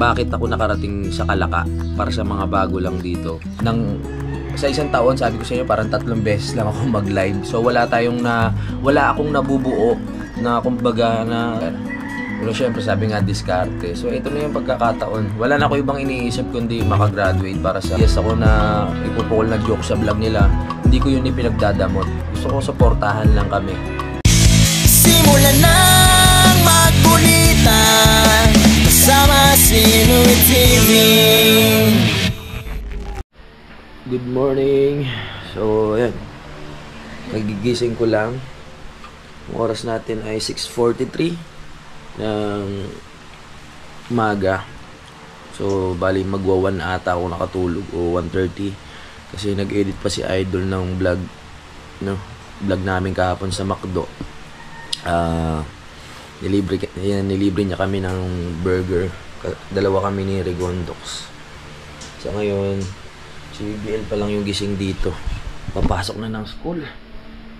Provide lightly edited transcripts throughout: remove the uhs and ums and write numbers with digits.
bakit ako nakarating sa Kalaka para sa mga bago lang dito. Sa isang taon, sabi ko sa inyo, parang 3 beses lang ako mag-live. So wala akong nabubuo na kumbaga na, pero syempre sabi nga diskarte. So ito na yung pagkakataon. Wala na ako ibang iniisip kundi makagraduate para sa yes ako na ipupukol na joke sa vlog nila. Hindi ko yun ipinagdadamot. Gusto ko suportahan lang kami. Simulan nang magkulitan kasama si Louie TV. Good morning. So ayan, nagigising ko lang. Ang oras natin ay 6:43 ng umaga. So bali magwa-1 ata ako nakatulog o 1:30 kasi nag-edit pa si Idol ng vlog, no? Vlog namin kahapon sa McDo. Nilibre niya kami ng burger. Dalawa kami ni Regondox. So ngayon, si BL pa lang yung gising dito. Papasok na ng school.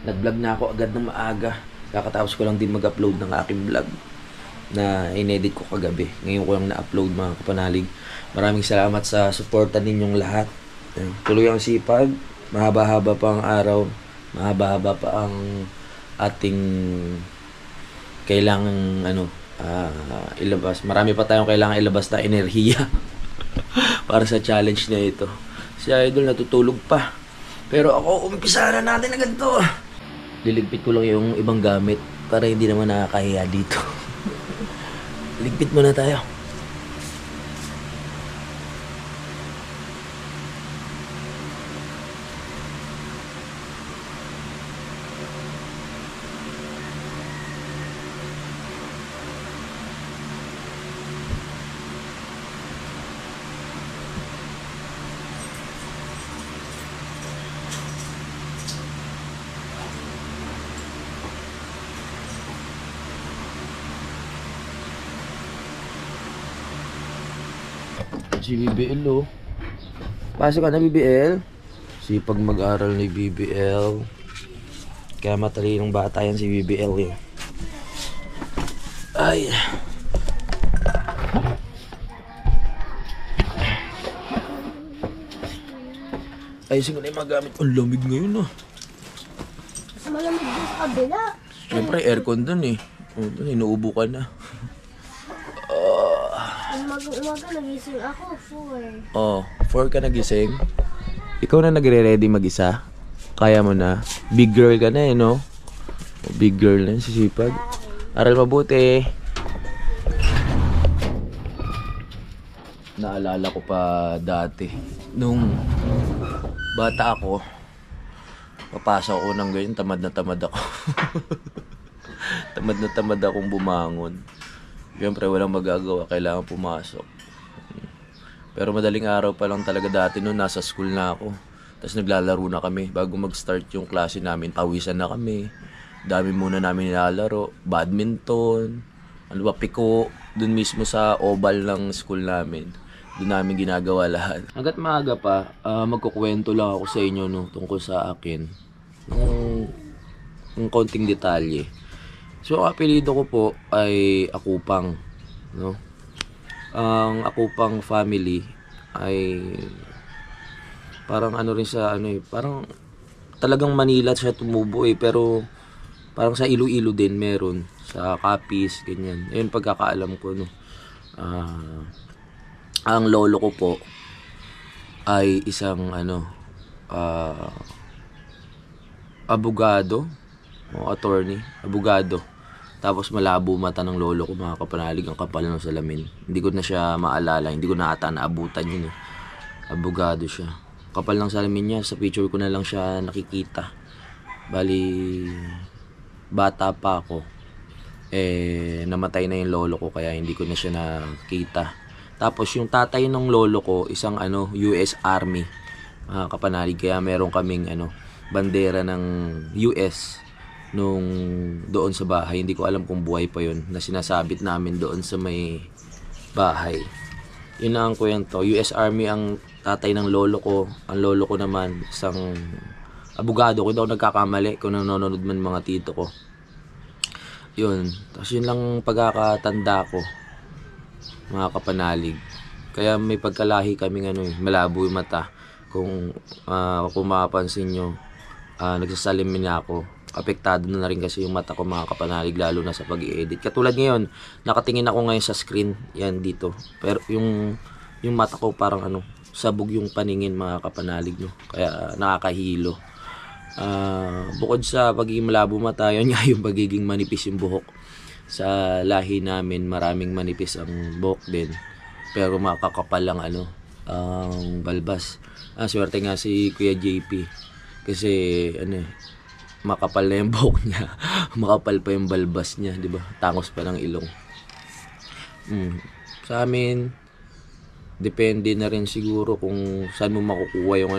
Nag-vlog na ako agad ng maaga. Kakatapos ko lang din mag-upload ng aking vlog na inedit ko kagabi. Ngayon ko lang na-upload, mga kapanalig. Maraming salamat sa suporta ninyong lahat. Tuloy ang sipag. Mahaba-haba pa ang araw. Mahaba-haba pa ang ating kailangan ilabas. Marami pa tayong kailangan ilabas na enerhiya para sa challenge na ito. Si Idol natutulog pa. Pero ako, umpisa na natin agad to. Liligpit ko lang yung ibang gamit para hindi naman nakakahiya dito. Ligpit muna tayo. Si BBL, oh. Pasok ka na, BBL. Sipag mag-aral ni BBL. Kaya matalinong bata yan si BBL, eh. Ay. Ayusin ko na yung mga gamit. Ang lamig ngayon, ah. Mas malamig din sa kabila. Siyempre, aircon dun, eh. Oh, dun, inuubo ka na. Umaga nagising ako, 4. Oh, 4 ka nagising? Ikaw na nagre-ready mag-isa? Kaya mo na? Big girl ka na, eh, no? Big girl na, sisipag. Aral mabuti. Naalala ko pa dati. Nung bata ako, papasok ko ng ganyan, tamad na tamad ako. Tamad na tamad akong bumangon. Siyempre, walang magagawa. Kailangan pumasok. Pero madaling araw pa lang talaga dati noon. Nasa school na ako. Tapos naglalaro na kami. Bago mag-start yung klase namin, pawisan na kami. Dami muna namin nilalaro. Badminton. Ano ba, piko. Doon mismo sa oval ng school namin. Doon namin ginagawa lahat. Hanggat maaga pa, magkukwento lang ako sa inyo, no, tungkol sa akin. Ng konting detalye. So, ang apelido ko po ay Akupang, no? Ang Akupang family ay parang ano rin sa parang talagang Manila siya tumubo, pero parang sa Iloilo din meron, sa Capiz, ganyan. Ayun pagkakaalam ko, no. Ang lolo ko po ay isang abogado o attorney, abogado. Tapos malabo mata ng lolo ko, mga kapanalig, ang kapal ng salamin. Hindi ko na siya maalala, hindi ko na ata naabutan yun, eh. Abogado siya. Kapal ng salamin niya, sa picture ko na lang siya nakikita. Bali, bata pa ako. Namatay na yung lolo ko, kaya hindi ko na siya nakita. Tapos yung tatay ng lolo ko, isang US Army, mga kapanalig. Kaya meron kaming bandera ng US nung doon sa bahay. Hindi ko alam kung buhay pa yun, na sinasabit namin doon sa may bahay. Yun na ang kwento. US Army ang tatay ng lolo ko. Ang lolo ko naman isang abogado. Kung daw nagkakamali, kung nanonood man mga tito ko. Yun. Tapos yun lang pagkakatanda ko. mga kapanalig. Kaya may pagkalahi kaming malabo yung mata. Kung mapapansin nyo, nagsasalimin na ako. Apektado na rin kasi yung mata ko mga kapanalig, lalo na sa pag-i-edit. Katulad ngayon, nakatingin ako ngayon sa screen, yan dito. Pero yung mata ko parang sabog yung paningin mga kapanalig, no? Kaya nakakahilo. Bukod sa pagiging malabo mata, yun nga yung pagiging manipis yung buhok. Sa lahi namin, maraming manipis ang buhok din. Pero makakapal lang ang balbas. Swerte nga si Kuya JP. Kasi makapal na yung buhok niya. Makapal pa yung balbas niya, di ba? Tangos pa ng ilong. Sa amin, depende na rin siguro kung saan mo makukuha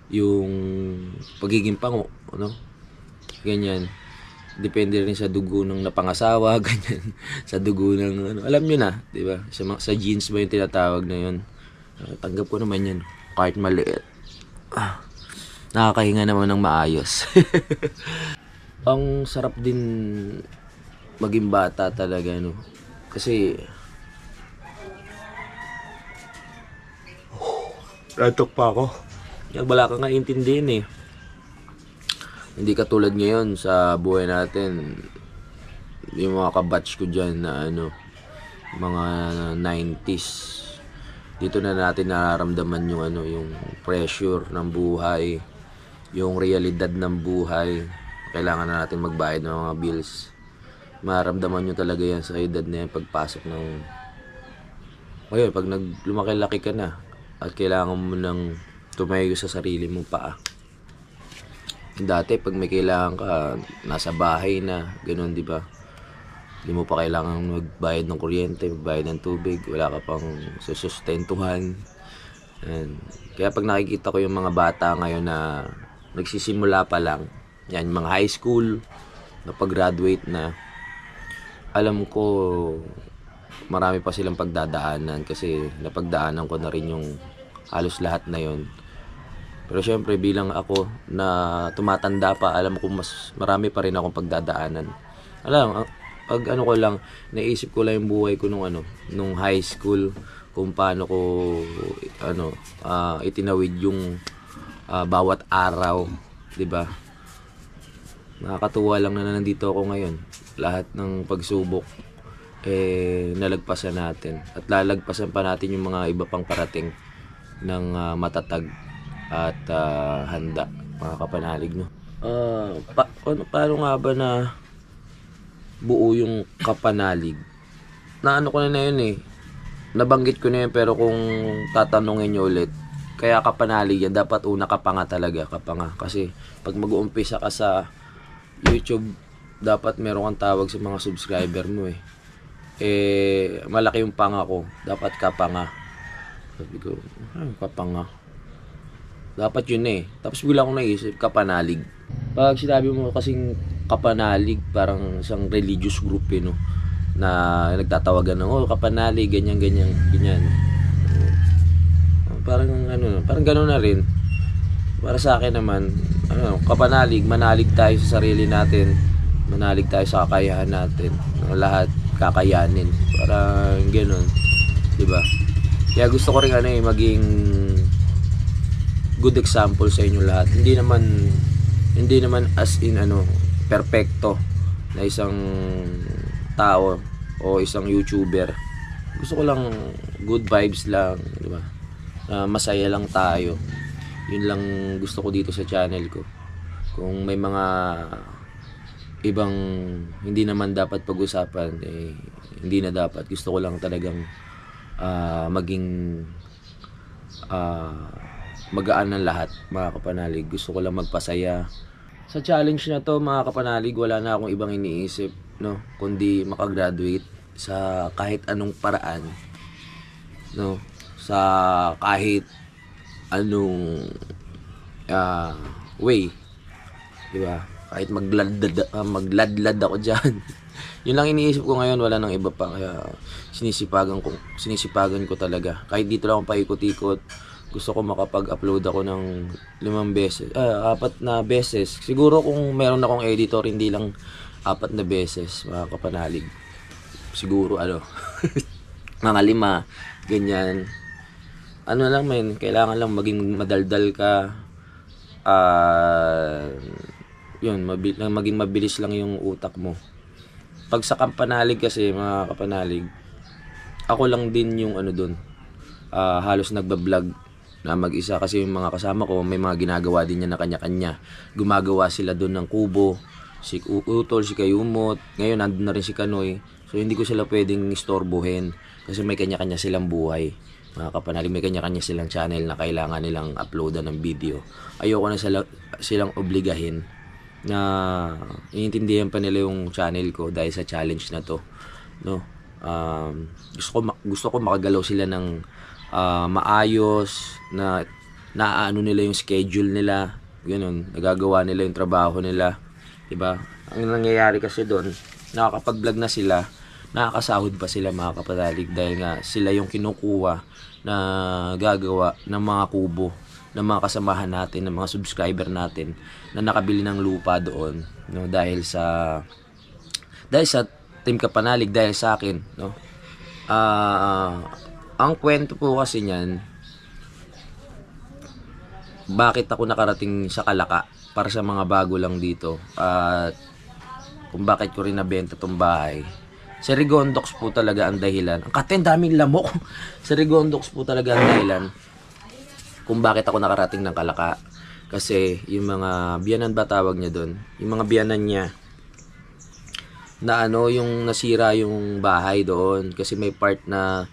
yung pagiging pango, ganyan. Depende rin sa dugo ng napangasawa, ganyan. Sa dugo ng alam nyo na, di ba? Sa genes ba yung tinatawag na yun? Tanggap ko naman yan, kahit maliit. Nakakahinga naman ng maayos. Ang sarap din maging bata talaga, kasi natok pa ako. Wala kang intindihin Hindi katulad ngayon sa buhay natin. Yung mga kabatch ko dyan na mga 90s. Dito na natin nararamdaman yung pressure ng buhay, yung realidad ng buhay. Kailangan na natin magbayad ng mga bills. Mararamdaman nyo talaga yan sa edad na yan pagpasok ng ngayon, pag lumaki-laki ka na at kailangan mo nang tumayo sa sarili mong paa. Dati pag may kailangan ka, nasa bahay na, ganoon, di ba? Hindi mo pa kailangan magbayad ng kuryente, magbayad ng tubig, wala ka pang susustentuhan. Kaya pag nakikita ko yung mga bata ngayon na nagsisimula pa lang, yan, mga high school, napag-graduate na, alam ko marami pa silang pagdadaanan kasi napagdaanan ko na rin yung halos lahat na yon. Pero syempre bilang ako na tumatanda pa, alam ko mas marami pa rin akong pagdadaanan. Alam, pag ko lang, naisip ko lang yung buhay ko nung high school, kung paano ko itinawid yung bawat araw, 'di ba? Nakakatuwa lang na nandito ako ngayon. Lahat ng pagsubok nalagpasan natin at lalagpasan pa natin yung mga iba pang parating ng matatag at handa, mga kapanalig, paano nga ba na buo yung kapanalig? Ko na yun nabanggit ko na yun, pero kung tatanungin nyo ulit, kaya kapanalig yan, dapat una kapanga talaga, kapanga. Kasi pag mag-uumpisa ka sa YouTube, dapat meron kang tawag sa mga subscriber mo malaki yung panga ko, dapat kapanga. Sabi ko, kapanga, dapat yun Tapos bigla akong naisip, kapanalig. Pag sinabi mo kasing kapanalig, parang isang religious group na nagtatawagan ng kapanalig, ganyan. Parang parang gano'n na rin. Para sa akin naman, kapanalig, manalig tayo sa sarili natin, manalig tayo sa kakayahan natin, lahat kakayanin. Parang gano'n, 'di ba? Kaya gusto ko rin maging good example sa inyo lahat. Hindi naman as in perfecto na isang tao o isang YouTuber. Gusto ko lang good vibes lang, di ba? Masaya lang tayo. Yun lang gusto ko dito sa channel ko. Kung may mga ibang hindi naman dapat pag-usapan, hindi na dapat. Gusto ko lang talagang maging magaan ng lahat, mga kapanalig. Gusto ko lang magpasaya. Sa challenge na to, mga kapanalig, wala na akong ibang iniisip, kundi makagraduate sa kahit anong paraan, sa kahit anong way, di ba? Kahit magladlad ako dyan. Yun lang iniisip ko ngayon, wala nang iba pa. Kaya sinisipagan ko talaga. Kahit dito lang ako paikot-ikot, gusto ko makapag-upload ako ng 4 na beses. Siguro kung meron akong editor, hindi lang 4 na beses, mga kapanalig. Siguro mga 5, ganyan. Ano lang men, kailangan lang maging madaldal ka. Yun, maging mabilis lang yung utak mo. Pag sa Kampanalig kasi, mga kapanalig, ako lang din yung ano dun, halos nagbablog na mag-isa kasi yung mga kasama ko, may mga ginagawa din niya na kanya-kanya. Gumagawa sila dun ng kubo, si Utol, si Kayumot, ngayon nandun na rin si Kanoy. So hindi ko sila pwedeng istorbohin kasi may kanya-kanya silang buhay. Mga kapanalig, may kanya-kanya silang channel na kailangan nilang uploadan ng video. Ayoko na silang obligahin na iintindihan pa nila yung channel ko dahil sa challenge na to, no? Gusto ko makagalaw sila ng maayos, na naaano nila yung schedule nila, ganun, nagagawa nila yung trabaho nila, diba? Ang nangyayari kasi doon, nakakapag-vlog na sila, nakakasahod pa sila, mga kapanalig, dahil nga sila yung kinukuha na gagawa ng mga kubo ng mga kasamahan natin, ng mga subscriber natin na nakabili ng lupa doon, no? dahil sa Team Kapanalig, dahil sa akin, no? Ang kwento po kasi niyan, bakit ako nakarating sa Kalaka, para sa mga bago lang dito, at kung bakit ko rin nabenta tong bahay. Si Rigondox po talaga ang dahilan. Ang katen, daming lamok. Si Rigondox po talaga ang dahilan kung bakit ako nakarating ng Kalaka. Kasi yung mga biyanan ba tawag niya doon? Yung mga biyanan niya na ano, yung nasira yung bahay doon. Kasi may part na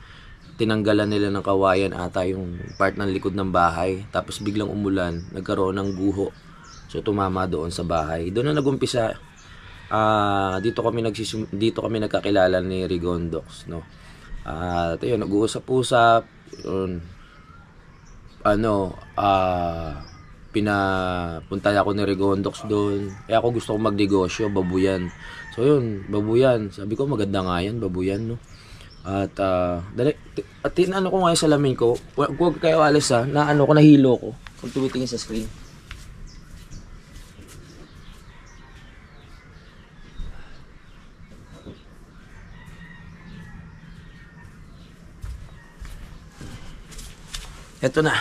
tinanggalan nila ng kawayan ata yung part ng likod ng bahay. Tapos biglang umulan, nagkaroon ng guho. So tumama doon sa bahay. Doon na nagumpisa. Dito kami nagkakilala ni Rigondox, no. At ayun, nag-uusap-usap, pinapunta ako ni Rigondox doon. Ako gusto ko magnegosyo, babuyan. So yun, babuyan. Sabi ko maganda nga yan, babuyan, no. At tinano ko nga yung salamin ko. Huwag kayo alis nahilo ko kung tumitingin sa screen. Eto na.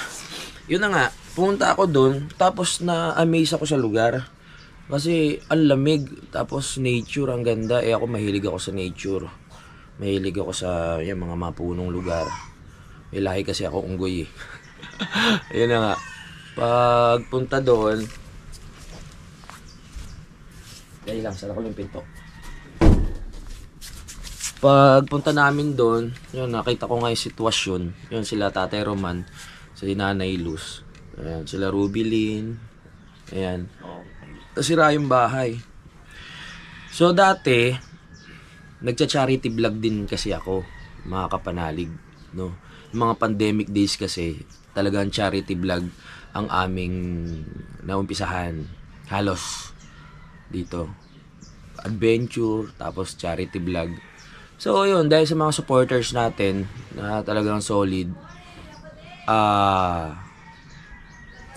Yun na nga. Pumunta ako doon. Tapos na-amaze ako sa lugar. Kasi ang lamig. Tapos nature, ang ganda. Ako mahilig ako sa nature. Mahilig ako sa mga mapunong lugar. May lahi kasi ako unggoy. Yun na nga. Pagpunta doon. Dahil lang. Sara ko yung pinto. Pagpunta namin doon, yun, nakita ko nga yung sitwasyon. Yun, sila Tatay Roman, si Nanay Luz. Ayan, sila Rubilin. Ayan. Nasira yung bahay. So, dati, nagcha-charity vlog din kasi ako, mga kapanalig, no? Yung mga pandemic days kasi, talagang charity vlog ang aming naumpisahan. Halos dito. Adventure, tapos charity vlog. So, yun, dahil sa mga supporters natin na talagang solid,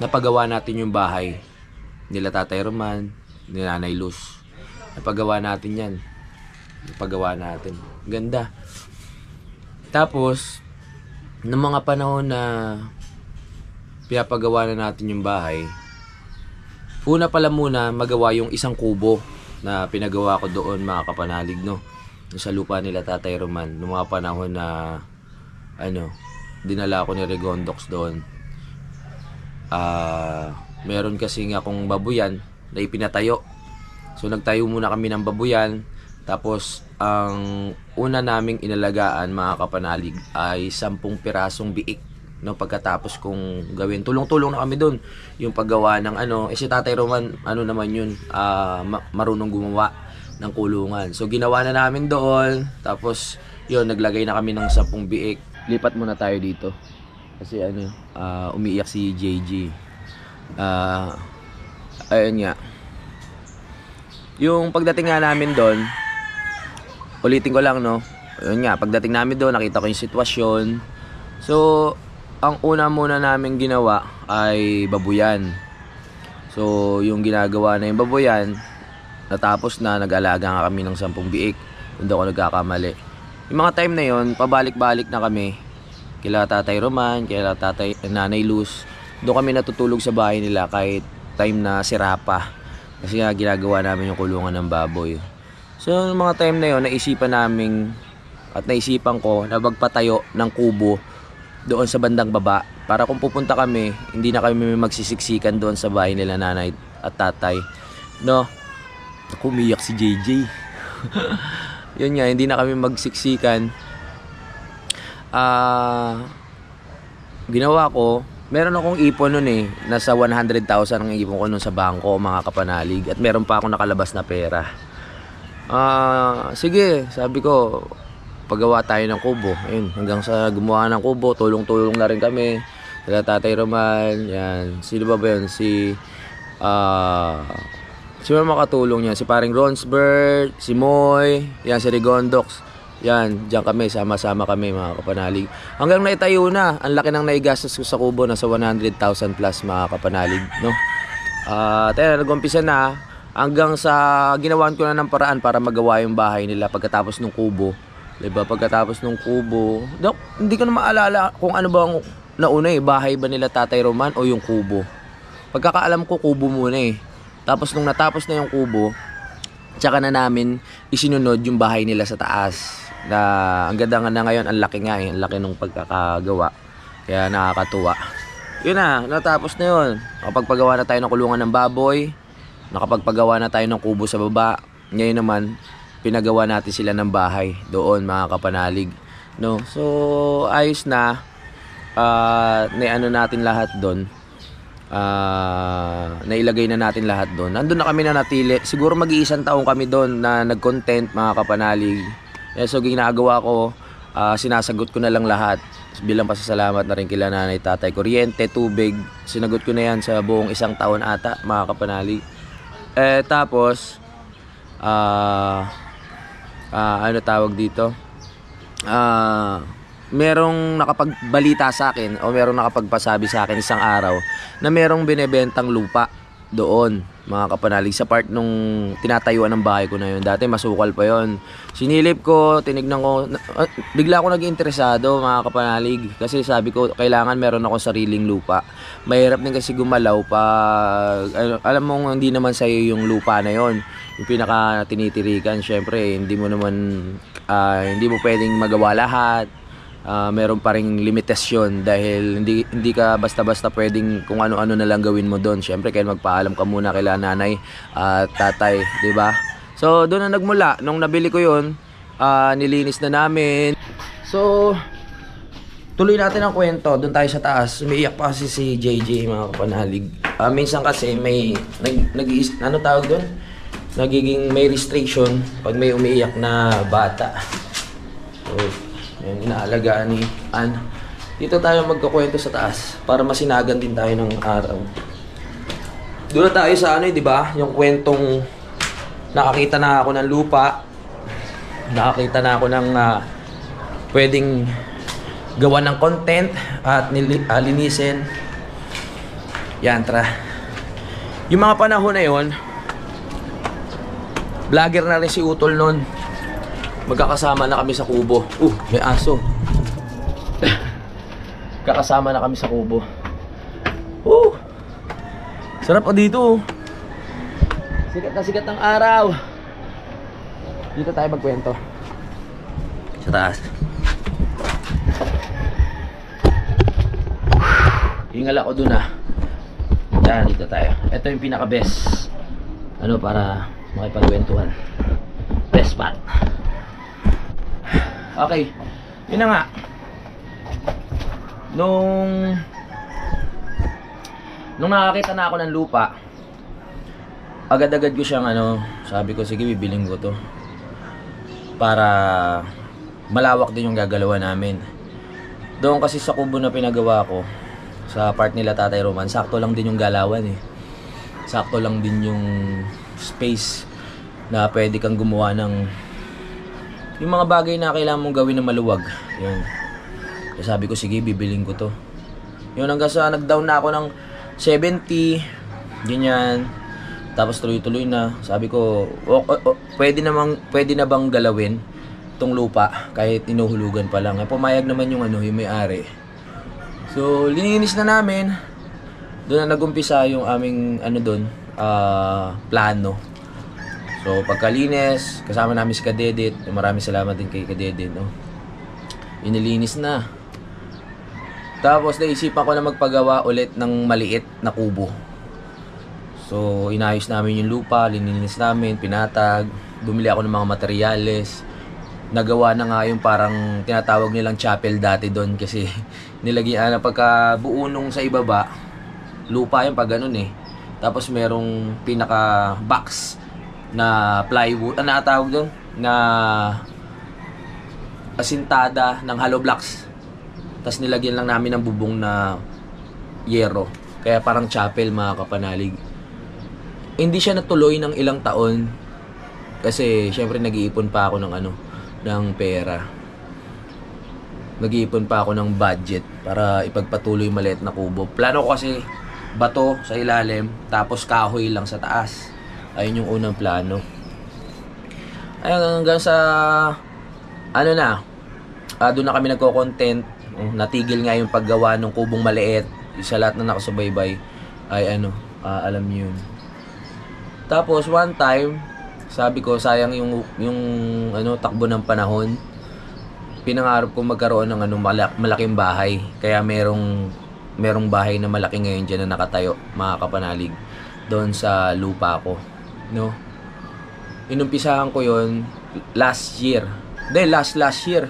napagawa natin yung bahay nila Tatay Roman, ni Nanay Luz. Napagawa natin yan. Napagawa natin. Ganda. Tapos, noong mga panahon na pinapagawa na natin yung bahay, una pala muna magawa yung isang kubo na pinagawa ko doon, mga kapanalig, no? Sa lupa nila Tatay Roman, noong mga panahon na dinala ko ni Rigondox doon. Meron kasi nga akong babuyan na ipinatayo. So nagtayo muna kami ng babuyan. Tapos ang una naming inalagaan, mga kapanalig, ay 10 pirasong biik. No, pagkatapos kong gawin, tulong-tulong na kami doon. Yung paggawa ng si Tatay Roman, naman yun, marunong gumawa ng kulungan. So ginawa na namin doon. Tapos yun, naglagay na kami ng 10 biik. Lipat muna tayo dito. Kasi umiiyak si JG. Ayun nga. Yung pagdating nga namin doon, ulitin ko lang, no. Ayun nga, pagdating namin doon, nakita ko yung sitwasyon. So, ang una muna namin ginawa ay babuyan. So, yung ginagawa na yung babuyan, natapos na, nag-alaga nga kami ng 10 biik. Hindi ako nagkakamali. Yung mga time na yon, pabalik-balik na kami. Kila Tatay Roman, kila Nanay Luz. Doon kami natutulog sa bahay nila kahit time na sira pa. Kasi nga ginagawa namin yung kulungan ng baboy. So yung mga time na yon, naisipan ko na magpatayo ng kubo doon sa bandang baba. Para kung pupunta kami, hindi na kami magsisiksikan doon sa bahay nila nanay at tatay. No? Umiyak si JJ. Yun nga, hindi na kami magsiksikan. Ginawa ko, meron akong ipon nun eh. Nasa 100,000 ang ipon ko nun sa bangko, mga kapanalig. At meron pa akong nakalabas na pera. Sige, sabi ko, paggawa tayo ng kubo. Ayun, hanggang sa gumawa ng kubo, tulong-tulong na rin kami. Sila Tatay Roman, yan. Sino ba yun? Sino makatulong niya? Si paring Ronsbert, si Moy, yan, si Rigondox. Yan, diyan kami, sama-sama kami mga kapanalig. Hanggang naitayo na, ang laki ng naigastos ko sa kubo, nasa 100,000 plus mga kapanalig, no? Nag-umpisa na, hanggang sa ginawan ko na ng paraan para magawa yung bahay nila pagkatapos ng kubo. Diba? Pagkatapos ng kubo, hindi ko na maalala kung ano bang nauna eh, bahay ba nila Tatay Roman o yung kubo. Pagkakaalam ko, kubo muna eh. Tapos nung natapos na yung kubo, tsaka na namin isinunod yung bahay nila sa taas. Na ang ganda nga na ngayon, ang laki nga eh, ang laki nung pagkakagawa. Kaya nakakatuwa. Yun na, natapos na yun. Nakapagpagawa na tayo ng kulungan ng baboy, nakapagpagawa na tayo ng kubo sa baba. Ngayon naman, pinagawa natin sila ng bahay doon mga kapanalig, no? So ayos na, naano natin lahat doon, nailagay na natin lahat doon. Nandun na kami na natili, siguro mag-iisang taong kami doon na nag-content mga kapanalig. So ginagawa ko, sinasagot ko na lang lahat bilang pasasalamat na rin kila nanay tatay. Kuryente, tubig, sinagot ko na yan sa buong isang taon ata mga kapanalig. Tapos ano tawag dito, merong nakapagbalita sa akin o merong nakapagpasabi sa akin isang araw na merong binebentang lupa doon mga kapanalig sa part nung tinatayuan ng bahay ko na yun. Dati masukal pa yon. Sinilip ko, tinignan ko, bigla ako naging interesado mga kapanalig, kasi sabi ko kailangan meron ako sariling lupa. Mahirap din kasi gumalaw pa, alam mo hindi naman sa'yo yung lupa na yon, yung pinaka tinitirikan. Syempre hindi mo pwedeng magawa lahat. Meron pa ring limitasyon dahil hindi ka basta-basta pwedeng kung ano-ano na lang gawin mo doon. Syempre kaya magpaalam ka muna kila nanay at tatay, 'di ba? So doon na nagmula nung nabili ko 'yon, nilinis na namin. So tuloy natin ang kwento. Doon tayo sa taas. Umiiyak pa kasi si JJ mga kapanalig. Minsan kasi may ano tawag doon? Nagiging may restriction pag may umiiyak na bata. So yung inaalagaan ni Ann. Dito tayo magkukwento sa taas para masinagan din tayo ng araw. Doon na tayo sa ano, di ba? Yung kwentong nakakita na ako ng lupa. Nakakita na ako ng pwedeng gawa ng content at linisin. Yan, tara. Yung mga panahon na yon, vlogger na rin si Utol nun. Magkakasama na kami sa kubo. May aso. Magkakasama na kami sa kubo. Sarap pa dito. Sikat na sikat ng araw. Dito tayo magkwento. Sa taas. Hingal ako dun Yan, dito tayo. Ito yung pinaka-best. Para makipagkwentuhan. Best spot. Okay, yun na nga. Nung nakakita na ako ng lupa, agad-agad ko siyang sabi ko sige bibiling ko to para malawak din yung gagalawan namin. Doon kasi sa kubo na pinagawa ko sa part nila Tatay Roman, sakto lang din yung galawan eh. Sakto lang din yung space na pwede kang gumawa ng yung mga bagay na kailangan mong gawin na maluwag. Yun. Kaya sabi ko, sige, bibiling ko to. Yun, hanggang sa nag-down na ako ng 70. Ganyan. Tapos tuloy-tuloy na. Sabi ko, pwede na bang galawin? tong lupa kahit inuhulugan pa lang. Pumayag naman yung yung may-ari. So lininis na namin. Doon na nagumpisa yung aming plano. So pagkalinis, kasama namin si Kadedit. Maraming salamat din kay Kadedit, no. Inilinis na. Tapos naisipan ko na magpagawa ulit ng maliit na kubo. So inayos namin yung lupa, lininis namin, pinatag, bumili ako ng mga materyales. Nagawa na nga yung parang tinatawag nilang chapel dati doon kasi nilagyan na pagka buo nung sa ibaba, lupa yung pag ganun eh. Tapos merong pinaka box na plywood, tawag doon, na asintada ng hollow blocks. Tapos nilagyan lang namin ng bubong na yero. Kaya parang chapel, mga kapanalig. Hindi siya natuloy ng ilang taon kasi syempre nag-iipon pa ako ng pera. Nag-iipon pa ako ng budget para ipagpatuloy maliit na kubo. Plano ko kasi bato sa ilalim, tapos kahoy lang sa taas. Ayun yung unang plano. Ayun, hanggang sa doon na kami nagko-content. Natigil nga yung paggawa ng kubong maliit. Sa lahat na nakasubaybay ay alam niyo yun. Tapos one time, sabi ko sayang yung takbo ng panahon. Pinangarap ko magkaroon ng malaking bahay. Kaya merong bahay na malaki ngayon diyan na nakatayo, mga kapanalig, doon sa lupa ko, no. Inumpisahan ko 'yon last year. Last year.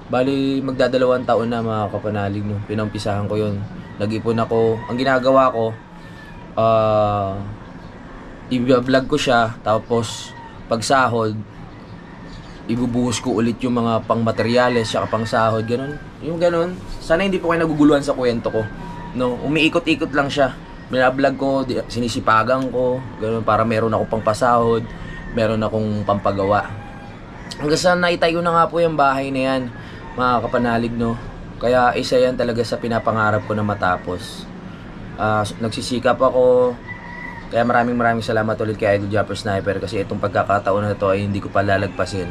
Bali magdadalawang taon na, mga kapanalig, no. Pinumpisahan ko 'yon. Nag-ipon ako. Ang ginagawa ko, i-vlog ko siya, tapos pag sahod, ibubuhos ko ulit yung mga pang materyales saka pang sahod, ganun. Yung ganun. Sana hindi po kayo naguguluhan sa kwento ko, no. Umiikot-ikot lang siya. Binablog ko, sinisipagan ko, ganun, para meron ako pang pasahod, meron akong pampagawa. Hanggang sa naitayo na nga po yung bahay na yan, mga kapanalig, no. Kaya isa yan talaga sa pinapangarap ko na matapos. Nagsisikap ako. Kaya maraming salamat ulit kay Idol Japper Sniper kasi itong pagkakataon na to ay hindi ko pa lalagpasin.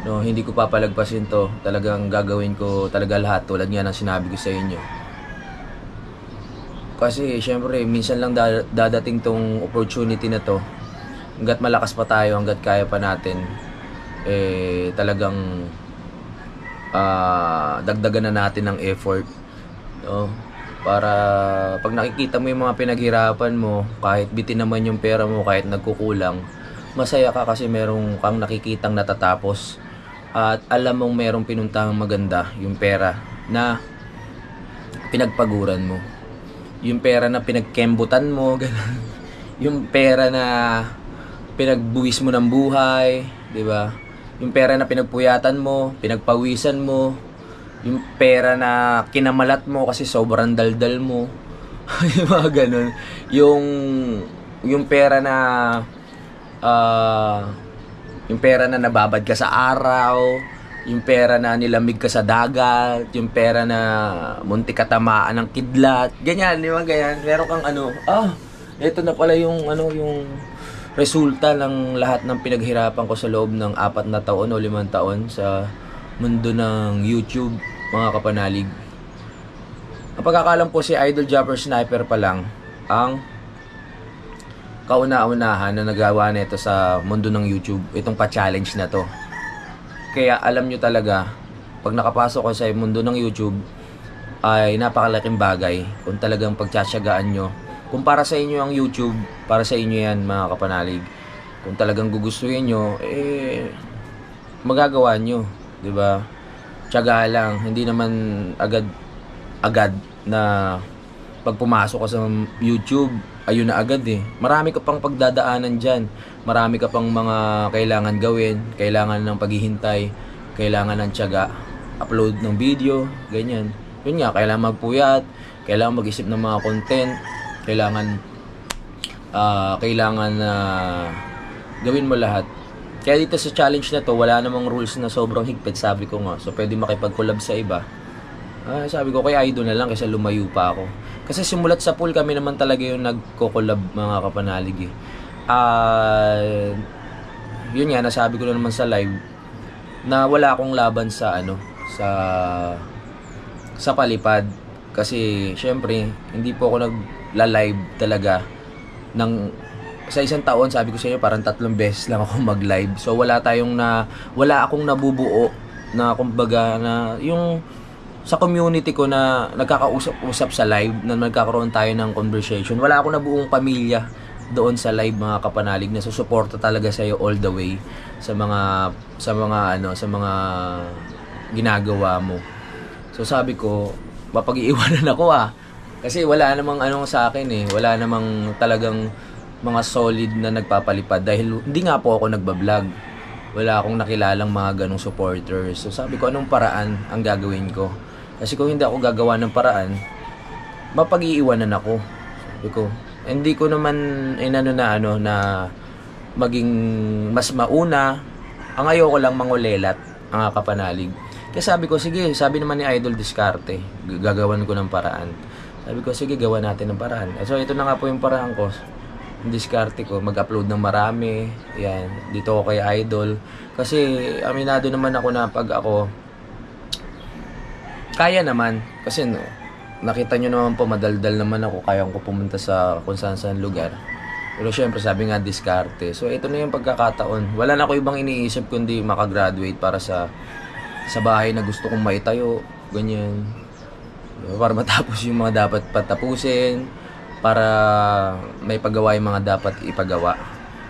No, hindi ko pa palagpasin to. Talagang gagawin ko talaga lahat tulad nga ng sinabi ko sa inyo. Kasi syempre minsan lang dadating tong opportunity na to. Hangga't malakas pa tayo, hangga't kaya pa natin, talagang dagdagan na natin ng effort, no? Para pag nakikita mo yung mga pinaghirapan mo, kahit bitin naman yung pera mo, kahit nagkukulang, masaya ka kasi merong kang nakikitang natatapos. At alam mong merong pinuntahang maganda, yung pera na pinagpaguran mo. Yung pera na pinagkembutan mo, ganun. Yung pera na pinagbuwis mo ng buhay, di ba? Yung pera na pinagpuyatan mo, pinagpawisan mo. Yung pera na kinamalat mo kasi sobrang daldal mo. Yung mga ganun. Yung pera na yung pera na nababad ka sa araw, yung pera na nilamig ka sa dagat, yung pera na muntik katamaan ng kidlat, ganyan, di ba, ganyan. Meron kang ito na pala yung yung resulta ng lahat ng pinaghirapan ko sa loob ng 4 na taon o 5 taon sa mundo ng YouTube, mga kapanalig. Ang pagkakalam po, si Idol Japper Sniper pa lang ang kauna-unahan na nagawa nito sa mundo ng YouTube, itong pa-challenge na to. Kaya alam nyo talaga, pag nakapasok ko sa mundo ng YouTube, ay napakalaking bagay kung talagang pagtsatsagaan nyo. Kung para sa inyo ang YouTube, para sa inyo yan, mga kapanalig. Kung talagang gugustuhin nyo, magagawa nyo. Diba? Tiyaga lang, hindi naman agad na pag pumasok ka sa YouTube, ayun na agad eh. Marami ka pang pagdadaanan dyan. Marami ka pang mga kailangan gawin, kailangan ng paghihintay, kailangan ng tiyaga, upload ng video, ganyan. Yun nga, kailangan magpuyat, kailangan mag-isip ng mga content, kailangan gawin mo lahat. Kaya dito sa challenge na to, wala namang rules na sobrang higpit, sabi ko nga. So, pwede makipag-collab sa iba. Sabi ko, kay Idol na lang kaysa lumayo pa ako. Kasi simulat sa pool, kami naman talaga yung nagko-collab, mga kapanalig. Yun nga, nasabi ko na naman sa live, na wala akong laban sa sa palipad. Kasi syempre hindi po ako nagla-live talaga ng sa isang taon. Sabi ko sa inyo, parang 3 beses lang ako mag-live. So wala akong nabubuo na kumbaga na yung sa community ko na nagkakausap-usap sa live, na nagkakaroon tayo ng conversation. Wala akong nabuong pamilya doon sa live, mga kapanalig, na susuporta talaga sa iyo all the way sa mga ginagawa mo. So sabi ko, mapag-iiwanan ako kasi wala namang sa akin wala namang talagang mga solid na nagpapalipad, dahil hindi nga po ako nagbablog. Wala akong nakilalang mga ganong supporters. So sabi ko, anong paraan ang gagawin ko? Kasi kung hindi ako gagawa ng paraan, mapag-iiwanan ako. Sabi ko, hindi ko naman na maging mas mauna. Ang ayoko lang mangulelat, ang kapanalig. Kaya sabi ko, sige, sabi naman ni Idol Diskarte, gagawan ko ng paraan. Sabi ko, sige, gawa natin ng paraan. So ito na nga po yung paraan ko. Diskarte ko, mag-upload ng marami. Yan, dito ako kay Idol. Kasi aminado naman ako na pag ako kaya naman, kasi nakita nyo naman po, madaldal naman ako, kaya ko pumunta sa kung saan lugar. Pero syempre sabi nga, diskarte. So ito na yung pagkakataon. Wala na ako ibang iniisip kundi makagraduate para sa bahay na gusto kong maitayo, ganyan. Para matapos yung mga dapat patapusin, para may pagawa yung mga dapat ipagawa.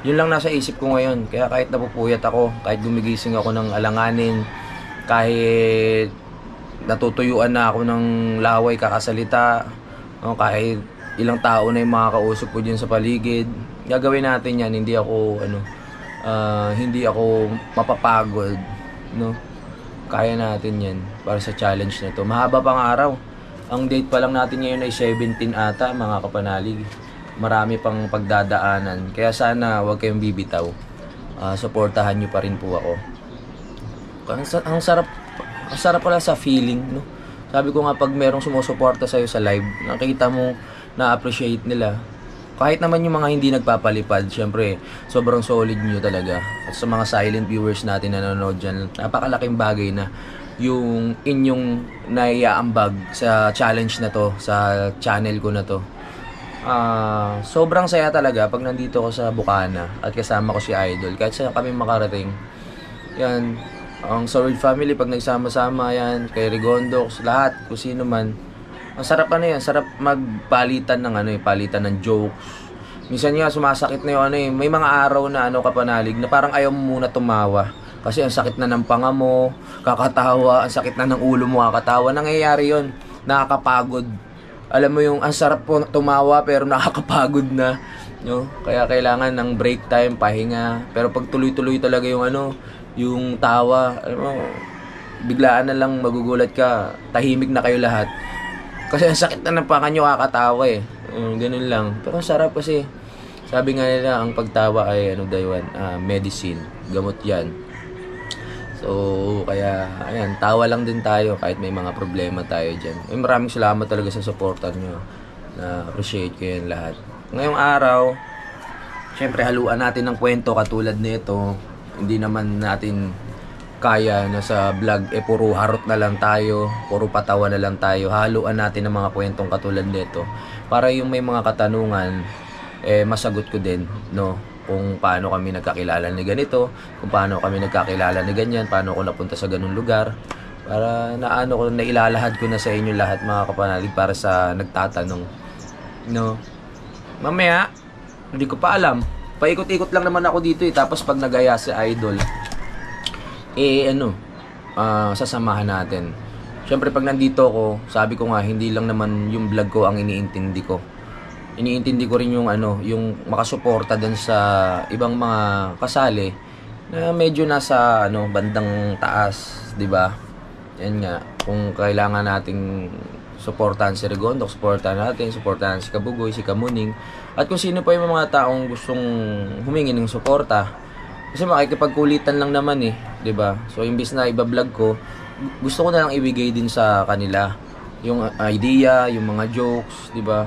Yun lang nasa isip ko ngayon. Kaya kahit napupuyat ako, kahit gumigising ako ng alanganin, kahit natutuyuan na ako ng laway kakasalita, kahit ilang tao na yung makakausap ko dyan sa paligid, gagawin natin yan. Hindi ako mapapagod, no? Kaya natin yan para sa challenge na to. Mahaba pang araw. Ang date pa lang natin ngayon ay 17 ata, mga kapanalig. Marami pang pagdadaanan. Kaya sana huwag kayong bibitaw. Suportahan nyo pa rin po ako. Ang sarap pala sa feeling, no? Sabi ko nga, pag merong sumusuporta sa'yo sa live, nakita mo, na-appreciate nila. Kahit naman yung mga hindi nagpapalipad, syempre, sobrang solid nyo talaga. At sa mga silent viewers natin na nanonood dyan, napakalaking bagay na yung inyong naiaambag sa challenge na to, sa channel ko na to. Sobrang saya talaga pag nandito ko sa Bukana at kasama ko si Idol. Kahit saan kami makarating. Yan, ang Solid Family, pag nagsama-sama yan, kay Rigondox, lahat, kung sino man. Ang sarap yan, sarap magpalitan ng palitan ng jokes. Minsan nga sumasakit na yung may mga araw na kapanalig na parang ayaw mo muna tumawa. Kasi ang sakit na ng panga mo, kakatawa, ang sakit na ng ulo mo, kakatawa. Nangyayari yon, nakakapagod. Alam mo yung ang sarap po tumawa pero nakakapagod na, no? Kaya kailangan ng break time, pahinga. Pero pag tuloy-tuloy talaga yung tawa, alam mo, biglaan na lang magugulat ka, tahimik na kayo lahat. Kasi ang sakit na ng panga nyo, kakatawa ganun lang. Pero ang sarap kasi, sabi nga nila, ang pagtawa ay medicine, gamot yan. So, kaya, ayan, tawa lang din tayo kahit may mga problema tayo dyan. Maraming salamat talaga sa supportan nyo. Na-appreciate ko yan lahat. Ngayong araw, syempre haluan natin ng kwento katulad nito. Hindi naman natin kaya na sa vlog, puro harot na lang tayo, puro patawa na lang tayo. Haluan natin ng mga kwentong katulad nito. Para yung may mga katanungan, masagot ko din, no? Kung paano kami nagkakilala na ganito, kung paano kami nagkakilala na ganyan, paano ako napunta sa ganung lugar, para nailalahad ko na sa inyo lahat, mga kapanalig, para sa nagtatanong, no? Mamaya, hindi ko pa alam, paikot-ikot lang naman ako dito tapos pag nagaya si Idol, sasamahan natin. Syempre pag nandito ako, sabi ko nga, hindi lang naman yung vlog ko ang iniintindi ko. Iniintindi ko rin yung makasuporta dun sa ibang mga kasali na medyo nasa bandang taas, 'di ba? Yan nga, kung kailangan nating suportahan si Rigondox, suportahan si Kabugoy, si Kamuning, at kung sino pa yung mga taong gustong humingi ng suporta. Kasi makikipagkulitan lang naman 'di ba? So imbis na iba-vlog ko, gusto ko na lang ibigay din sa kanila yung idea, yung mga jokes, 'di ba?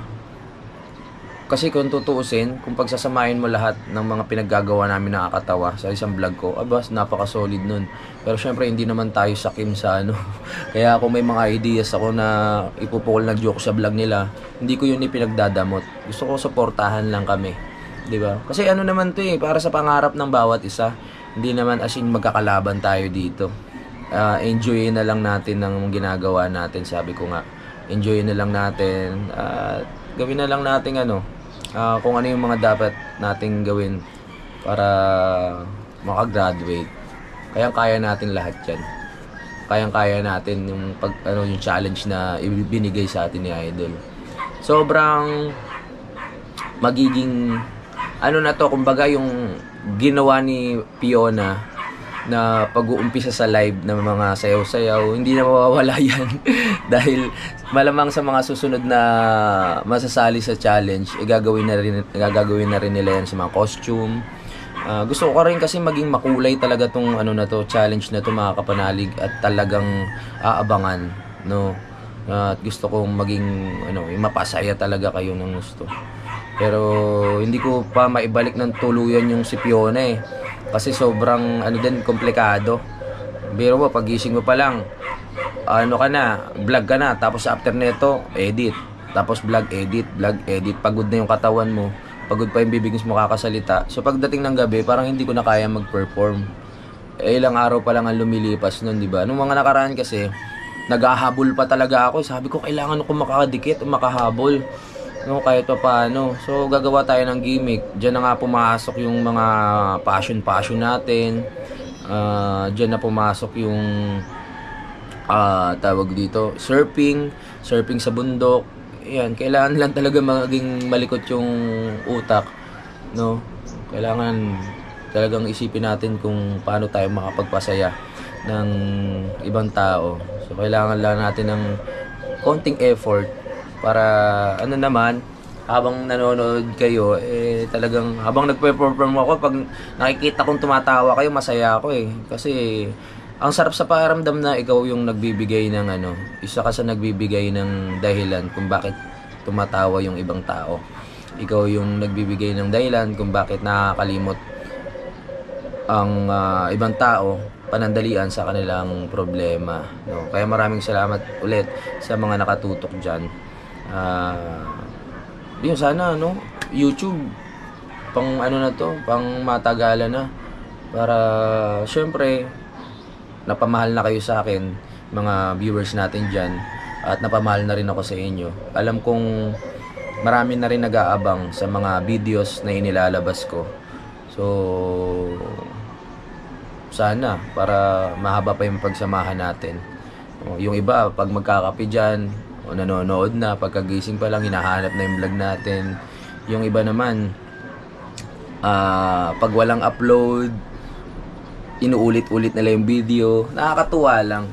Kasi kung tutuusin, kung pagsasamahin mo lahat ng mga pinaggagawa namin nakakatawa sa isang vlog ko, abas, napaka-solid nun. Pero syempre, hindi naman tayo sakim sa ano. Kaya kung may mga ideas ako na ipupukol na joke sa vlog nila, hindi ko yun ipinagdadamot. Gusto ko suportahan lang kami. 'Di ba? Kasi ano naman to para sa pangarap ng bawat isa. Hindi naman as in magkakalaban tayo dito. Enjoyin na lang natin ng ginagawa natin, sabi ko nga. Enjoyin na lang natin. Gawin na lang natin kung ano yung mga dapat nating gawin para makagraduate. Kayang-kaya natin lahat 'yan. Kayang-kaya natin yung yung challenge na ibinigay sa atin ni Idol. Sobrang magiging na to, kumbaga yung ginawa ni Fiona na pag-uumpisa sa live ng mga sayaw-sayaw, hindi na mawawala yan. Dahil malamang sa mga susunod na masasali sa challenge, gagawin na rin nila yan sa mga costume. Gusto ko rin kasi maging makulay talaga tong challenge na to, mga kapanalig, at talagang aabangan, no. At gusto kong maging mapasaya talaga kayo ng gusto. Pero hindi ko pa maibalik ng tuluyan yung si Fiona kasi sobrang komplikado. Biro mo, pagising mo pa lang, vlog ka na, tapos after nito, edit. Tapos vlog, edit. Pagod na yung katawan mo, pagod pa yung bibig mo kakasalita. So pagdating ng gabi, parang hindi ko na kaya mag-perform. Ilang araw pa lang ang lumilipas nun, di ba? Nung mga nakaraan kasi, naghahabol pa talaga ako. Sabi ko, kailangan ko makakadikit o makahabol. No, kahit pa paano. So, gagawa tayo ng gimmick. Diyan na nga pumasok yung mga passion natin. Diyan na pumasok yung tawag dito, surfing sa bundok. Yan, kailangan lang talaga maging malikot yung utak, no? Kailangan talagang isipin natin kung paano tayo makapagpasaya ng ibang tao. So, kailangan lang natin ng konting effort para habang nanonood kayo, talagang habang nagpe-perform ako, pag nakikita kong tumatawa kayo, masaya ako kasi ang sarap sa pakiramdam na ikaw yung nagbibigay ng isa ka sa nagbibigay ng dahilan kung bakit tumatawa yung ibang tao. Ikaw yung nagbibigay ng dahilan kung bakit nakakalimot ang ibang tao panandalian sa kanilang problema, no? Kaya maraming salamat ulit sa mga nakatutok dyan. Yun, sana YouTube pang pang matagalan na, para syempre napamahal na kayo sa akin, mga viewers natin dyan, at napamahal na rin ako sa inyo. Alam kong marami na rin nag-aabang sa mga videos na inilalabas ko. So sana para mahaba pa yung pagsamahan natin. Yung iba pag magkakape dyan, nanonood na, pagkagising pa lang hinahanap na yung vlog natin. Yung iba naman pag walang upload, inuulit-ulit nila yung video. Nakakatuwa lang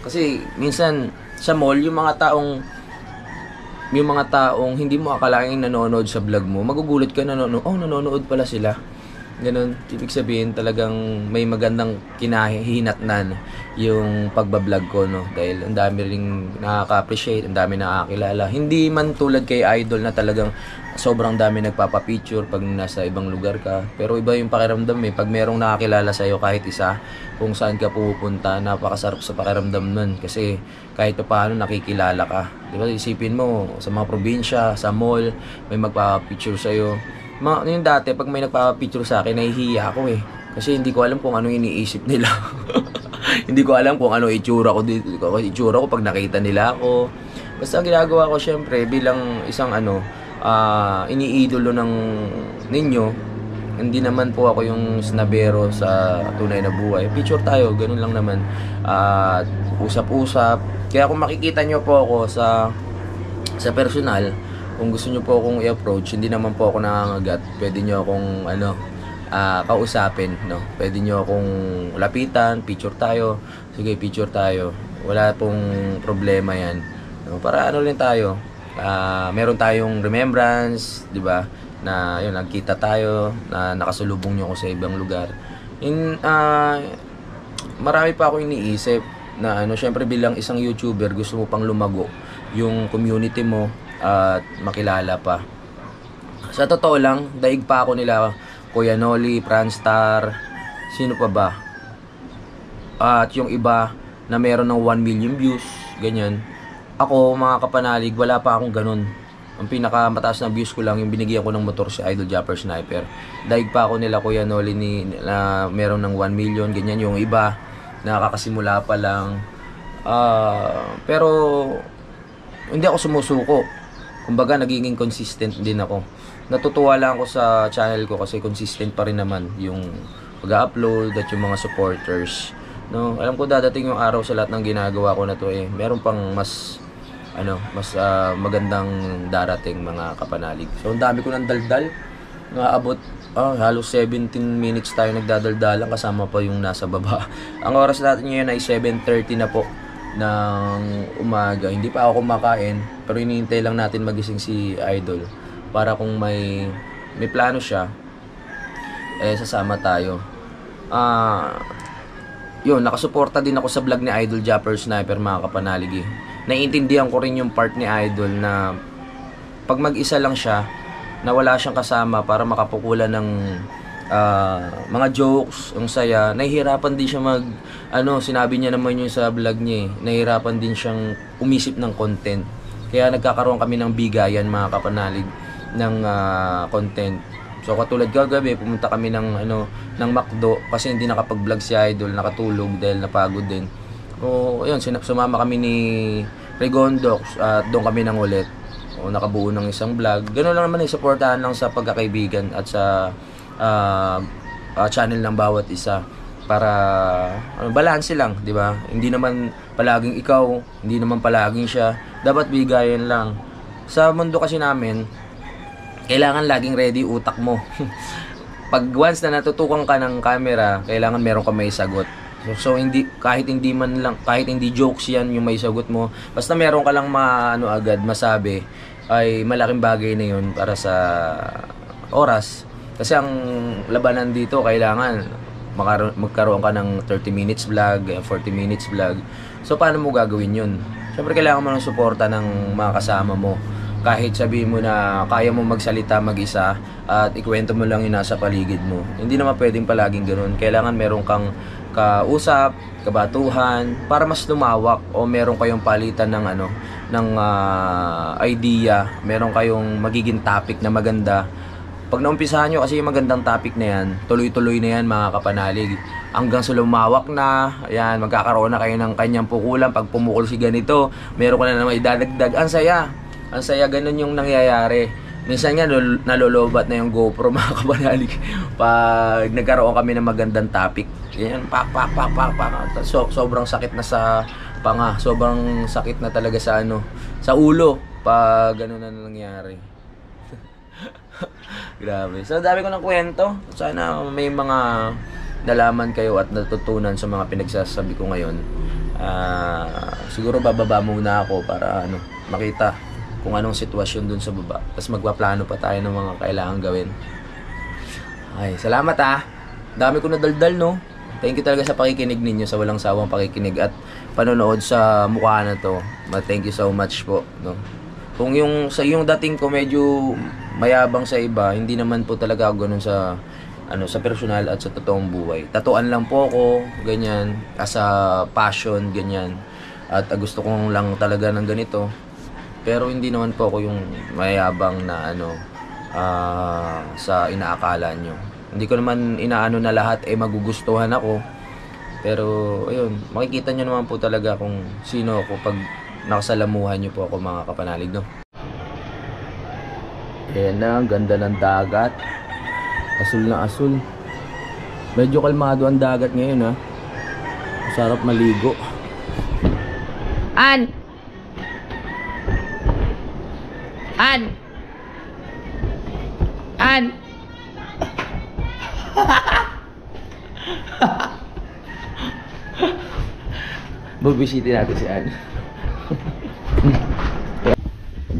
kasi minsan sa mall, yung mga taong hindi mo akalaing nanonood sa vlog mo, magugulat ka nanonood pala sila. Ganun, ibig sabihin talagang may magandang kinahihinatnan yung pagbablog ko, no? Dahil ang dami ring nakaka-appreciate, ang dami nakakilala. Hindi man tulad kay Idol na talagang sobrang dami nagpapapicture pag nasa ibang lugar ka. Pero iba yung pakiramdam pag merong nakakilala sa'yo kahit isa, kung saan ka pupunta, napakasarap sa pakiramdam nun. Kasi kahit pa paano nakikilala ka. Diba, isipin mo, sa mga probinsya, sa mall, may magpapapicture sa'yo. Yung dati, pag may nagpapapicture sa akin, nahihiya ako kasi hindi ko alam kung ano iniisip nila. Hindi ko alam kung ano itsura ko pag nakita nila ako. Basta ang ginagawa ko syempre bilang isang iniidolo ng ninyo, hindi naman po ako yung snabero sa tunay na buhay. Picture tayo, ganun lang naman. Usap-usap. Kaya kung makikita nyo po ako sa personal, kung gusto nyo po akong i-approach, hindi naman po ako nangangagat, pwede nyo akong kausapin, no? Pwede nyo akong lapitan, picture tayo. Sige, picture tayo. Wala pong problema yan, no? Para rin tayo, meron tayong remembrance, di ba? Na yun, nagkita tayo, na nakasalubong nyo ako sa ibang lugar. Marami pa ako iniisip na syempre bilang isang YouTuber, gusto mo pang lumago yung community mo at makilala pa. Sa totoo lang, daig pa ako nila Kuya Noli, Franstar, sino pa ba? At yung iba na meron ng 1 million views, ganyan. Ako, mga kapanalig, wala pa akong ganun. Ang pinakamataas na views ko lang, yung binigyan ko ng motor si Idol Japper Sniper. Daig pa ako nila Kuya Noli na meron ng 1 million, ganyan. Yung iba, nakakasimula pa lang. Pero, hindi ako sumusuko. Kumbaga, nagiging consistent din ako. Natutuwa lang ako sa channel ko kasi consistent pa rin naman yung pag-upload at yung mga supporters. No, alam ko dadating yung araw sa lahat ng ginagawa ko na to meron pang mas magandang darating, mga kapanalig. So ang dami ko ng daldal. Naabot halos 17 minutes tayo nagdadaldalan kasama pa yung nasa baba. Ang oras natin ngayon ay 7:30 na po ng umaga. Hindi pa ako kumakain, pero hinihintay lang natin magising si Idol para kung may plano siya sasama tayo. Yun, nakasuporta din ako sa vlog ni Idol Japper Sniper, mga kapanalig. Naiintindihan ko rin yung part ni Idol na pag mag-isa lang siya, na wala siyang kasama para makapukulan ng mga jokes, ang saya. Nahihirapan din siya sinabi niya naman yun sa vlog niya nahihirapan din siyang umisip ng content. Kaya nagkakaroon kami ng bigayan, mga kapanalig, ng content. So katulad kagabi, pumunta kami ng McDo kasi hindi nakapag-vlog si Idol, nakatulog dahil napagod din. So ayun, sumama kami ni Regondox at doon kami nang ulit. O nakabuo ng isang vlog. Ganoon lang naman, suportahan lang sa pagkakaibigan at sa channel ng bawat isa para balance lang, di ba? Hindi naman palaging ikaw, hindi naman palaging siya. Dapat bigayan lang. Sa mundo kasi namin, kailangan laging ready utak mo. Pag once na natutukan ka ng camera, kailangan meron ka may sagot. So kahit hindi jokes yan yung may sagot mo, basta meron ka lang agad masabi, ay malaking bagay na yun para sa oras. Kasi ang labanan dito, kailangan magkaroon ka ng 30 minutes vlog, 40 minutes vlog. So paano mo gagawin yun? Siyempre kailangan mo ng suporta ng mga kasama mo. Kahit sabihin mo na kaya mo magsalita mag-isa at ikwento mo lang yung nasa paligid mo. Hindi naman pwedeng palaging ganun. Kailangan meron kang kausap, kabatuhan, para mas lumawak o meron kayong palitan ng idea, meron kayong magiging topic na maganda. Pag naumpisahan nyo kasi yung magandang topic na yan, tuloy-tuloy na yan, mga kapanalig. Hanggang sa lumawak na, ayan, magkakaroon na kayo ng kanyang pukulan. Pag pumukol si ganito, meron ka na naman idadagdag. Ang saya. Ang saya, ganun yung nangyayari. Minsan nga, nalolobat na yung GoPro, mga kapanalig. Pag nagkaroon kami ng magandang topic, yan, pak. So, sobrang sakit na sa panga. Sobrang sakit na talaga sa sa ulo. Pag ganun na nangyari. Grabe. So, dami ko ng kwento. Sana may mga nalaman kayo at natutunan sa mga pinagsasabi ko ngayon. Siguro bababa muna ako para makita kung anong sitwasyon dun sa baba. Tapos magpaplano pa tayo ng mga kailangan gawin. Ay, salamat Dami ko na daldal, no? Thank you talaga sa pakikinig ninyo, sa walang sawang pakikinig at panonood sa mukha na to. Thank you so much po, no? Kung yung dating ko medyo mayabang sa iba, hindi naman po talaga ako ganun sa personal at sa totoong buhay. Tatuan lang po ako, ganyan, as a passion, ganyan. At gusto kong lang talaga ng ganito. Pero hindi naman po ako yung mayabang na sa inaakala nyo. Hindi ko naman inaano na lahat magugustuhan ako. Pero ayun, makikita nyo naman po talaga kung sino ako pag nakasalamuhan nyo po ako, mga kapanalig, no? Ayan na, ang ganda ng dagat. Asul na asul. Medyo kalmado ang dagat ngayon, Masarap maligo. An! Babisitin natin si An.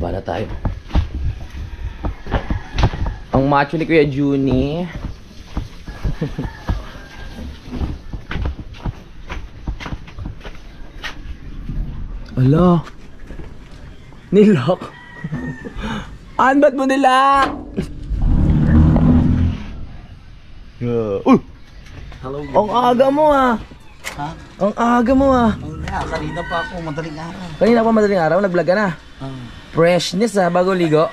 Bala tayo. Ang macho ni Kuya Juni. Ala. Nilak. Ba't mo nila? Hello. Ang aga mo ah. Ha? Ang aga mo ah. Kanina pa ako, madaling araw. Kanina pa madaling araw, nag-vlog ka na. Freshness ah, bago ligo.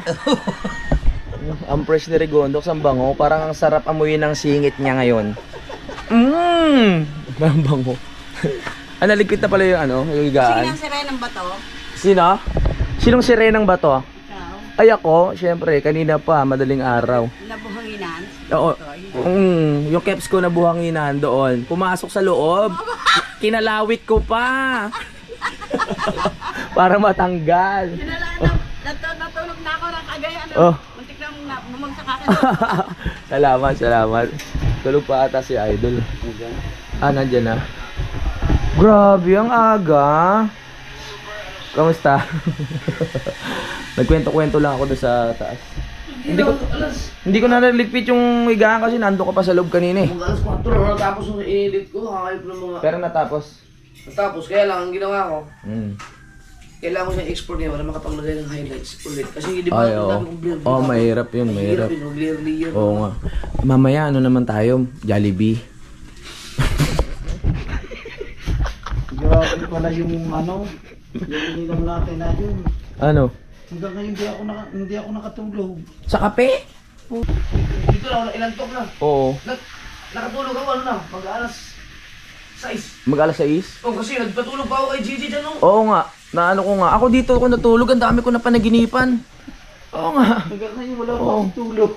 Ang fresh ni Rigondo, ang bango. Parang ang sarap amuyin ng singit niya ngayon. Ang bango. Naligpit na pala yung ano, yung higaan. Sinang sirenang bato? Sino? Sinong sirenang bato? Ikaw? Ay ako, syempre, kanina pa, madaling araw. Nabuhanginan? Oo. Yung keps ko na buhanginan doon. Pumasok sa loob. Kinalawit ko pa. Para matanggal. Natulog na ako ng kagaya. Oh. Muntik na bumagsak akin. Salamat. Tulog pa ata si Idol. Nandyan na. Grabe, ang aga. Kamusta? Nagkwento-kwento lang ako doon sa taas. Hindi ko na naligpit yung higaan kasi nando ka pa sa loob kanina eh. Alas 4 na tapos yung edit ko, hakayip ng mga... Pero natapos. Natapos, kaya lang, ang ginawa ko, Mm. kailangan ko siyang export niya para makapaglagay ng highlights ulit. Kasi di ba, Ay, oo. Oo, mahirap yun, mahirap. Clearly yun. Oo nga. Mamaya, ano naman tayo? Jollibee. Grabe pala yung ano, yung ininom natin na yun. Ano? Hanggang ngayon hindi ako nakatulog. Sa kape? Dito na, ilantok na. Oo. Nakatulog ako, ano na, mag-alas 6. Mag-alas 6? Oh, kasi nagpatulog pa ako kay Gigi dyan, no? Oo nga. Naano ko nga. Ako dito ako natulog. Ang dami ko na panaginipan. Oo nga. Hanggang ngayon wala pa akong tulog.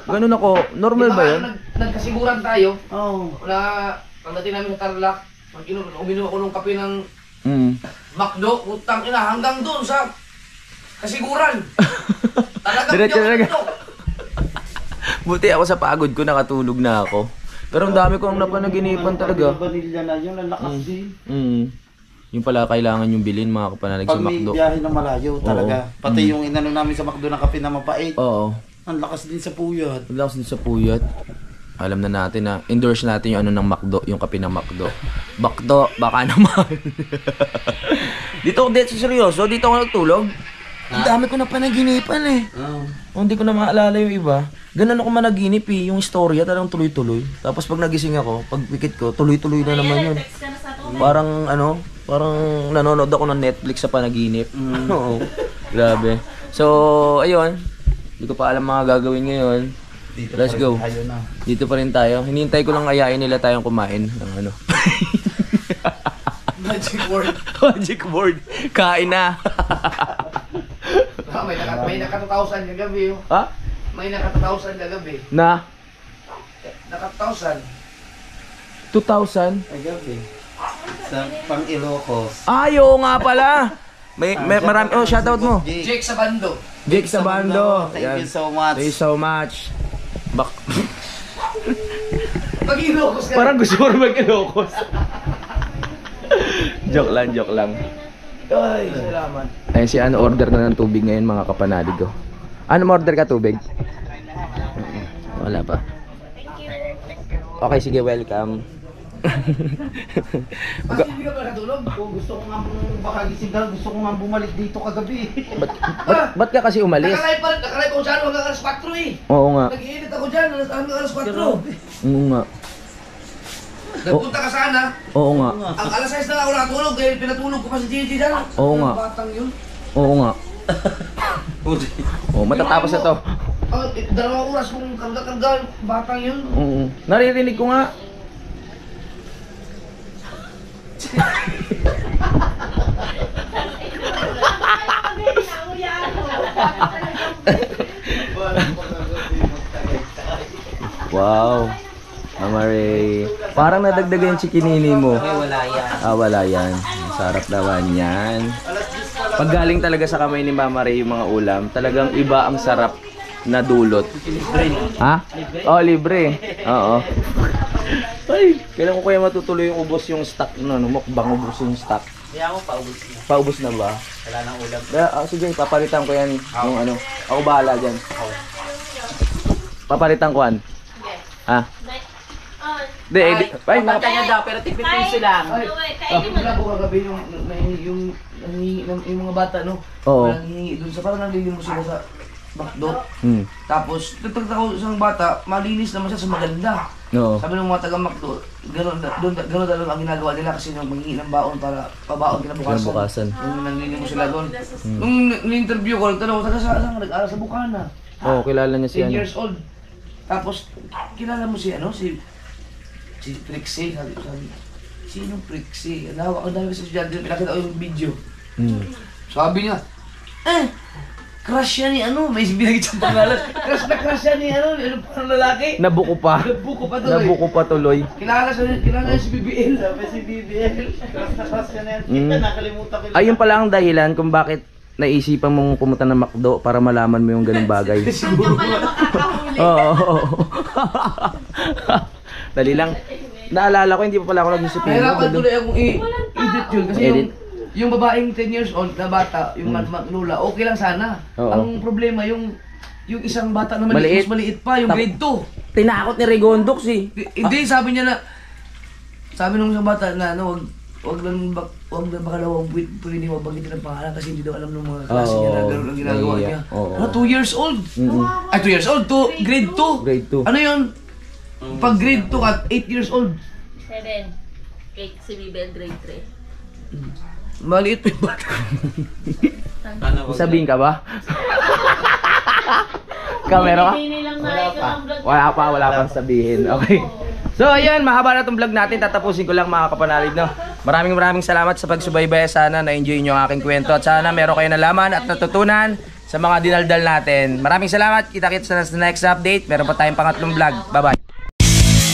Ganun ako. Normal ba yun? Nagkasiguran tayo Oo. na pagdating namin sa Tarlac, uminom ako ng kape ng McDo, utang ina, hanggang doon sa kasiguran. Talagang Diretso di ako talaga. ito. Buti ako sa pagod ko nakatulog na ako. Pero ang dami kong napanaginipan talaga. Vanilla na yun, ang lakas din. Yung pala kailangan yung bilhin mga kapanalig sa Pag may McDo. biyahe na malayo talaga. Pati yung inano namin sa McDo na kape na mapait. Oo. Ang lakas din sa puyat. Wala kasi sa puyat. Alam na natin na endorse natin yung ano ng McDo, yung kape ng McDo. McDo, baka naman. Dito ako seryoso, dito ako nagtulog. Ang dami ko na panaginipan eh. Hindi ko na maalala yung iba. Ganun ako managinip eh, yung istorya talagang tuloy-tuloy. Tapos pag nagising ako, pag pikit ko, tuloy-tuloy na naman yun. Parang ano, parang nanonood ako ng Netflix sa panaginip. Oo. Grabe. So, ayun. Hindi ko pa alam mga gagawin ngayon. Let's go. Dito pa rin tayo. Hinihintay ko lang ayain nila tayong kumain ng ano. Magic word. Magic board. Kain na. May naka-2,000 kagabi. Oh. Ha? May naka-2,000 kagabi. Na? Naka-2,000. 2,000? Ay gabi. Sa pang Ilocos. Ayo nga pala. May marami. Oh, shoutout mo. Jake sa bando. Jake Sabando. Thank you so much. Thank you so much. Pag-Ilocos ka. Parang gusto ko mag-Ilocos. Joke lang. Ay, salamat. Ayun si ano, order na ng tubig ngayon mga kapanalig ko. Ano order ka tubig? Wala pa. Okay, sige, welcome. Bakit hindi ka pa natulog? Gusto ko nga baka gising ka, gusto ko nga bumalik dito kagabi. Ba't ka kasi umalis? Nakalay ko dyan hanggang alas 4 eh. Oo nga. Nag-iinit ako dyan hanggang alas 4. Oo nga. Nagpunta ka sana. Oo nga. Ang alas 6 na nga ako nakatulog dahil pinatulog ko pa si Gigi dyan. Oo nga. Ang batang yun. Oo nga. Oh, matatapos na to. Dalawang oras kung karga-karga, batang yun. Oo. Naririnig ko nga. Wow. Mama Ray. Parang nadagdagan yung chikinini mo. Wala yan. Wala yan. Sarap naman yan. Pag galing talaga sa kamay ni Mama Ray yung mga ulam, talagang iba ang sarap na dulot. Ha? Oh, libre. Oo. Ay, kailan ko kaya matutuloy yung ubos yung stock, mukbang ubos yung stock. Kaya ako paubos na. Paubos na ba? Wala nang ulam. Sige, papalitan ko yan yung ano. Ako bahala dyan. Papalitan ko yan. Ha? Ay, Kanya daw, pero tigpipiso lang. Kainin mo Wala na. ko kagabi yung mga bata, no? Oo. Walang hihingi dun sa parang nalilimos sila sa McDo. Hmm. Tapos, nagtagta ko isang bata, malinis naman siya sa maganda. Oo. Sabi ng mga taga-McDo, gano'n talaga ang ginagawa nila kasi nung manghingi ng baon para pabaon kinabukasan. Kinabukasan. Nung nangingi mo sila doon. Nung ni-interview ko, nagtanong ko, saan ka nag-aral sa Bukana? Oo, kilala niya si 10 ano. years old. Tapos, kilala mo si Trixie, sabi, sinong Trixie? Ang dami sa estudyante, pinakita ko yung video. Sabi niya, crush siya ni ano, may binagit siyang pangalan. Crush siya ni ano lalaki. Nabuko pa. Nabuko pa tuloy. Nabuko pa tuloy. Kilala niya si BBL. Sabi si BBL, crush na crush ka na yan. Kita, nakalimutan ko lang. Ayun pala ang dahilan kung bakit naisipan mong pumunta ng McDo para malaman mo yung ganung bagay. Diyan pala makakahuli. Oo. Dali lang. Naalala ko, hindi pa pala ako nag-isip Nahirapan tuloy akong i-edit yun. Kasi Edit? yung babaeng 10 years old na bata, yung lula, okay lang sana. Oo. Ang problema, yung isang bata na Maliit. mas maliit pa, yung grade 2. Tinakot ni Regondox eh. Hindi, sabi niya na, sabi nung isang bata na, ano, wag na baka daw pwede mabanggitin ng pangalan kasi hindi daw alam ng mga klase niya na gano'n ang ginagawa Nahiya. niya. Oo. Ano, 2 years old? Ay, 2 years old, grade 2. Grade 2. Ano yun? Pag grade 2 ka, 8 years old. 7. Cake si Bibel, grade 3. Maliit pa yung bata. Sabihin ka ba? Kamera ka? Wala pang sabihin. Okay. So ayan, mahaba na itong vlog natin. Tatapusin ko lang mga kapanalig, no? Maraming salamat sa pagsubaybay. Sana na-enjoy nyo ang aking kwento. At sana meron kayo nalaman at natutunan sa mga dinaldal natin. Maraming salamat. Kita-kits na sa next update. Meron pa tayong pangatlong vlog. Bye-bye.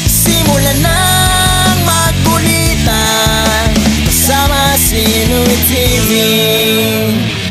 Simulan ng magkulitan kasama si Inuit TV.